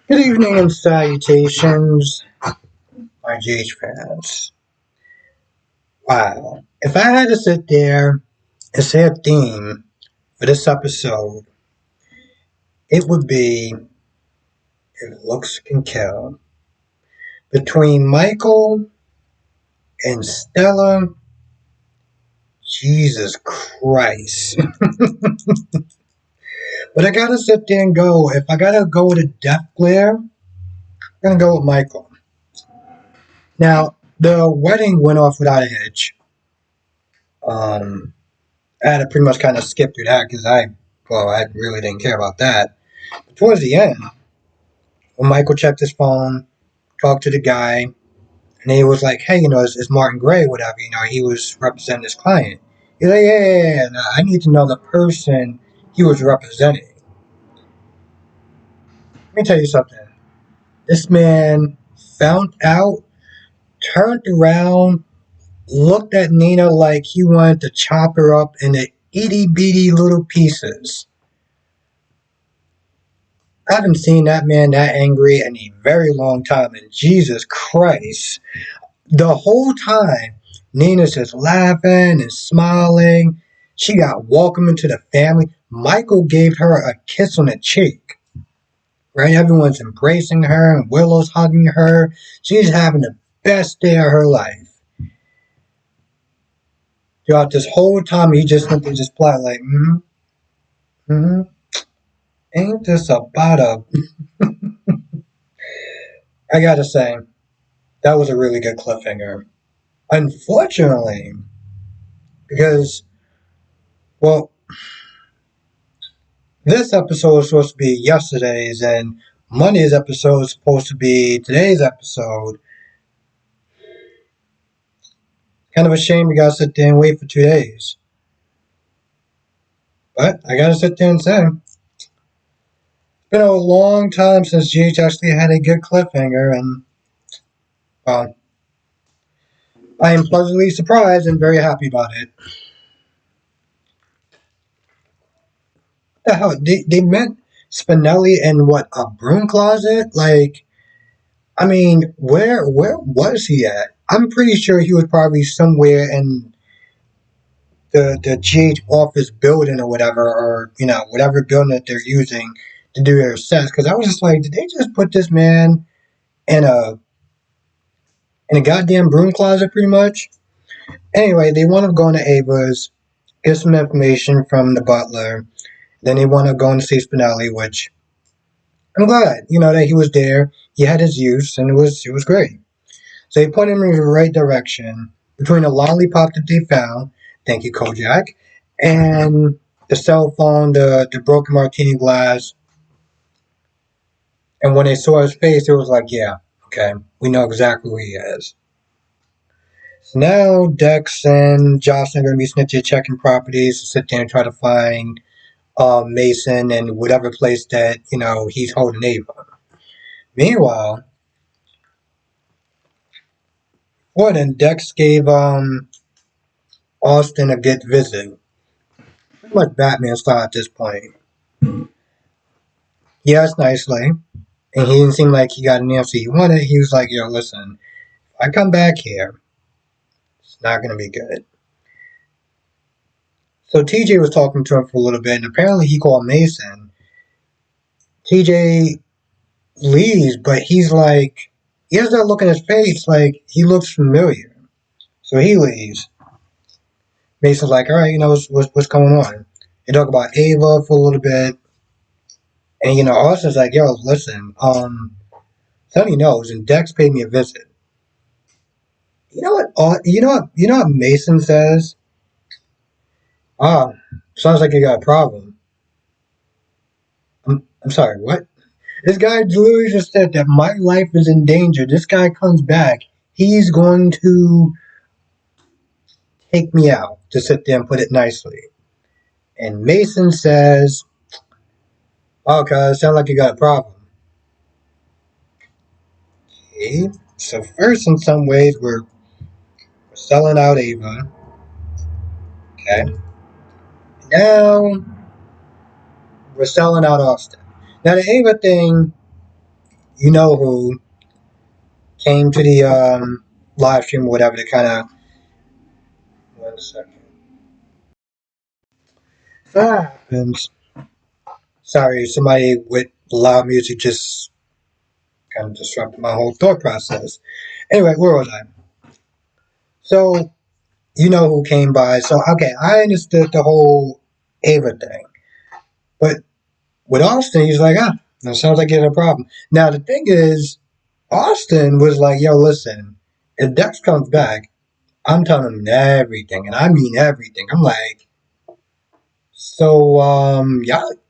Good evening and salutations, my GH fans. Wow. If I had to sit there and say a theme for this episode, it would be If Looks Can Kill. Between Michael and Stella, Jesus Christ. But I gotta sit there and go. If I gotta go with a death glare, I'm gonna go with Michael. Now, the wedding went off without a hitch. Um, I had to pretty much kind of skip through that because I really didn't care about that. But towards the end, when Michael checked his phone, talked to the guy, and he was like, "Hey, it's Martin Gray, whatever. He was representing his client." He's like, "Yeah. No, I need to know the person he was representing." Let me tell you something. This man found out, turned around, looked at Nina like he wanted to chop her up into itty bitty little pieces. I haven't seen that man that angry in a very long time, and Jesus Christ. The whole time, Nina's just laughing and smiling. She got welcome into the family. Michael gave her a kiss on the cheek. Right? Everyone's embracing her, and Willow's hugging her. She's having the best day of her life. Throughout this whole time, he just simply just play like, ain't this about a... I gotta say, that was a really good cliffhanger. Unfortunately, because, well, this episode was supposed to be yesterday's, and Monday's episode is supposed to be today's episode. Kind of a shame you gotta sit there and wait for 2 days. But I gotta sit there and say, it's been a long time since GH actually had a good cliffhanger, and, well, I am pleasantly surprised and very happy about it. What the hell? They meant Spinelli in what, a broom closet? Like, I mean, where was he at? I'm pretty sure he was probably somewhere in the GH office building or whatever, or whatever building that they're using to do their sets. Because I was just like, did they just put this man in a goddamn broom closet, pretty much? Anyway, they want to go into Ava's, get some information from the butler. Then they want to go and see Spinelli, which I'm glad, that he was there. He had his use, and it was great. So they put him in the right direction between the lollipop that they found, thank you, Kojak, and the cell phone, the broken martini glass. And when they saw his face, it was like, yeah, okay, we know exactly who he is. So now Dex and Jocelyn are going to be snitching checking properties to sit there and try to find Mason and whatever place that, he's holding Ava. Meanwhile, Wood and Dex gave Austin a good visit. Pretty much Batman style at this point. He asked nicely, and he didn't seem like he got an answer he wanted. He was like, yo, listen, if I come back here, it's not going to be good. So TJ was talking to him for a little bit, and apparently he called Mason. TJ leaves, but he's like, he has that look in his face like he looks familiar. So he leaves. Mason's like, all right, what's going on? They talk about Ava for a little bit. And, Austin's like, yo, listen, Sonny knows, and Dex paid me a visit. You know what? You know what Mason says? Ah, sounds like you got a problem. I'm sorry. What? This guy literally just said that my life is in danger. This guy comes back. He's going to take me out, to sit there and put it nicely. And Mason says, okay, sounds like you got a problem. Okay. So first, in some ways, we're selling out Ava. Okay. Now we're selling out Austin. Now the Ava thing, you know who, came to the live stream or whatever to kind of. 1 second. That happens. Sorry, somebody with loud music just kind of disrupted my whole thought process. Anyway, where was I? So, you know who came by. So, okay, I understood the whole Ava thing. But with Austin, he's like, that sounds like he had a problem. Now, the thing is, Austin was like, yo, listen, if Dex comes back, I'm telling him everything, and I mean everything. I'm like, so,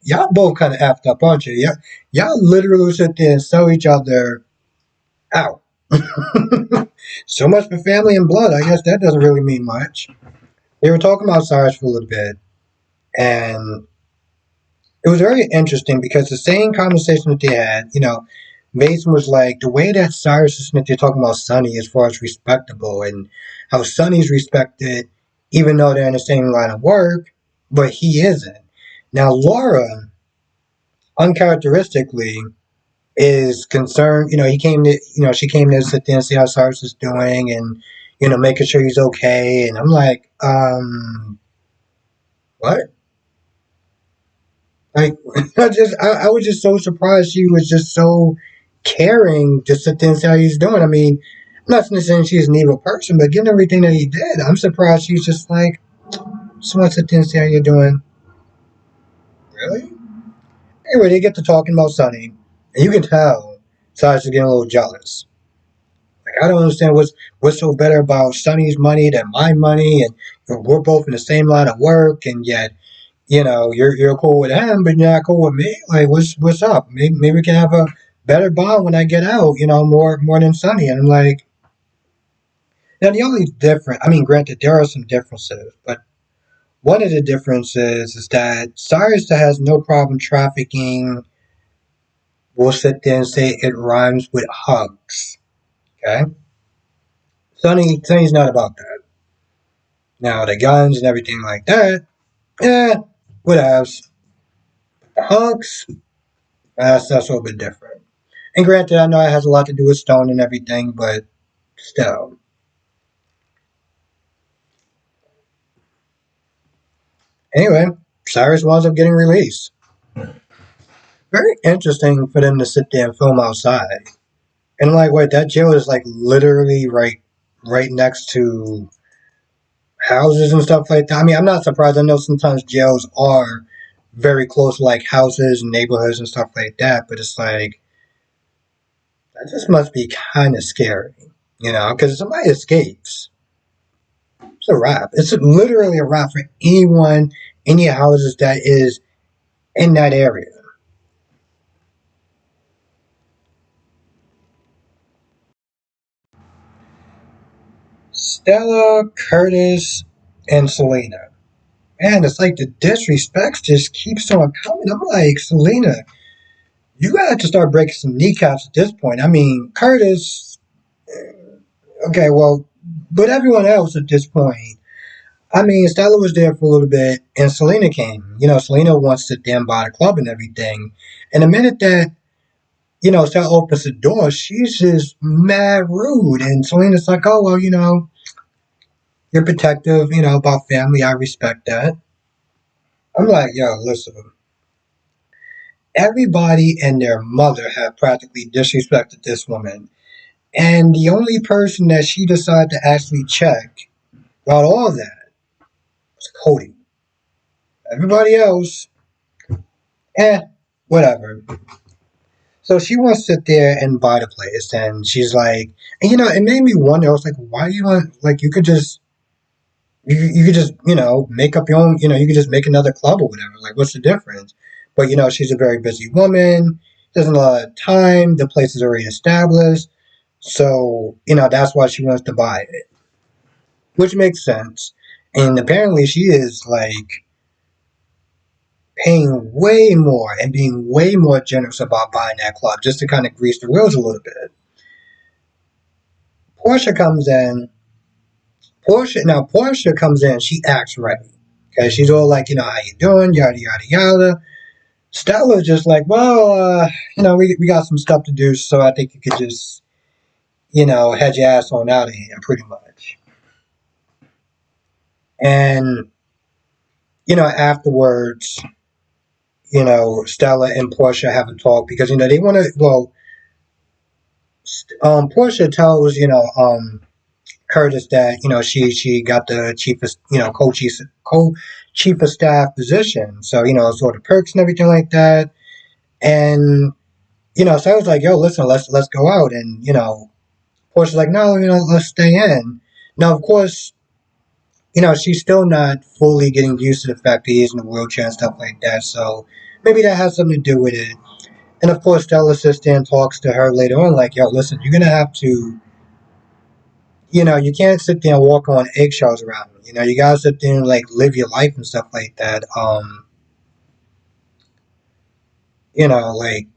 y'all both kind of effed up, aren't you? Y'all literally sit there and sell each other out. So much for family and blood. I guess that doesn't really mean much. They were talking about Cyrus for a little bit, and it was very interesting because the same conversation that they had, Mason was like, the way that Cyrus is they're talking about Sonny as far as respectable and how Sonny's respected, even though they're in the same line of work, but he isn't. Now, Laura, uncharacteristically, is concerned. She came to sit there and see how Cyrus is doing and, making sure he's okay. And I'm like, what? Like, I was just so surprised she was just so caring to sit there and see how he's doing. I mean, I'm not saying she's an evil person, but given everything that he did, I'm surprised she's just like, just want to sit there and see how you're doing. Really? Anyway, they get to talking about Sonny, and you can tell Cyrus is getting a little jealous. Like, I don't understand what's so better about Sonny's money than my money, and we're both in the same line of work, and yet, you're cool with him, but you're not cool with me. Like, what's up? Maybe we can have a better bond when I get out. More than Sonny. And I'm like, now the only difference. I mean, granted, there are some differences, but one of the differences is that Cyrus has no problem trafficking. Will sit there and say it rhymes with hugs. Okay, Sonny's not about that. Now the guns and everything like that, what else? The hugs, that's a little bit different. And granted, I know it has a lot to do with Stone and everything, but still. Anyway, Cyrus winds up getting released. Very interesting for them to sit there and film outside. And like, wait, that jail is like literally right next to houses and stuff like that. I mean, I'm not surprised. I know sometimes jails are very close to like houses and neighborhoods and stuff like that, but it's like that just must be kind of scary, because if somebody escapes, it's a wrap. It's literally a wrap for anyone in your houses that is in that area. Stella, Curtis, and Selena. Man, it's like the disrespects just keeps on coming. I'm like, Selena, you gotta have to start breaking some kneecaps at this point. I mean, Curtis, okay, well, but everyone else at this point, I mean, Stella was there for a little bit, and Selena came. Selena wants to damn buy the club and everything. And the minute that, Stella opens the door, she's just mad rude. And Selena's like, oh, well, you're protective, about family. I respect that. I'm like, yo, listen. Everybody and their mother have practically disrespected this woman. And the only person that she decided to actually check about all that was Cody. Everybody else, whatever. So she wants to sit there and buy the place, and she's like, and it made me wonder. I was like, why do you want? Like, you could just make up your own. You could just make another club or whatever. Like, what's the difference? But she's a very busy woman. Doesn't a lot of time. The place is already established, so that's why she wants to buy it, which makes sense. And apparently, she is like paying way more and being way more generous about buying that club just to kind of grease the wheels a little bit. Portia comes in. Portia comes in. She acts ready. Okay, she's all like, how you doing? Yada yada yada. Stella was just like, well, we got some stuff to do, so I think you could just, head your ass on out of here, pretty much. And, afterwards, Stella and Portia have a talk because, they want to, well, Portia tells, Curtis that, she got the chiefest, co-chief of staff position. So, sort of perks and everything like that. And, so I was like, yo, listen, let's go out. And, Portia's like, no, let's stay in. Now, of course, she's still not fully getting used to the fact that he's in a wheelchair and stuff like that. So maybe that has something to do with it. And of course, Stella sits there and talks to her later on, like, yo, listen, you're gonna have to, you can't sit there and walk on eggshells around him. You gotta sit there and like live your life and stuff like that. Like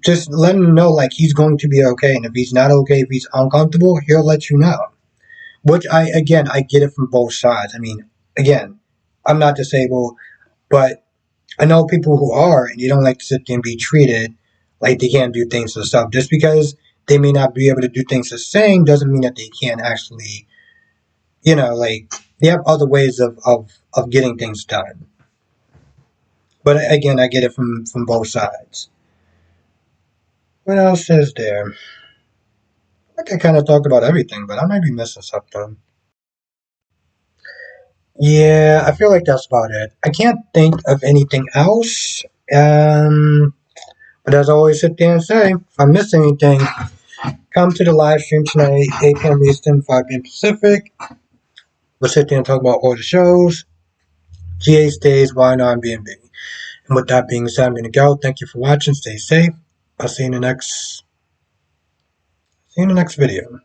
just let him know like he's going to be okay, and if he's not okay, if he's uncomfortable, he'll let you know. Which I get it from both sides. I mean, again, I'm not disabled, but I know people who are, and you don't like to sit there and be treated like they can't do things and stuff. Just because they may not be able to do things the same doesn't mean that they can't actually, like they have other ways of getting things done. But again, I get it from both sides. What else is there? I think I kind of talked about everything, but I might be missing something. Yeah, I feel like that's about it. I can't think of anything else. But as I always sit there and say, if I miss anything, come to the live stream tonight, 8 p.m. Eastern, 5 p.m. Pacific. We'll sit there and talk about all the shows, GA stays, why not, and B&B. And with that being said, I'm going to go. Thank you for watching. Stay safe. I'll see you in the next video.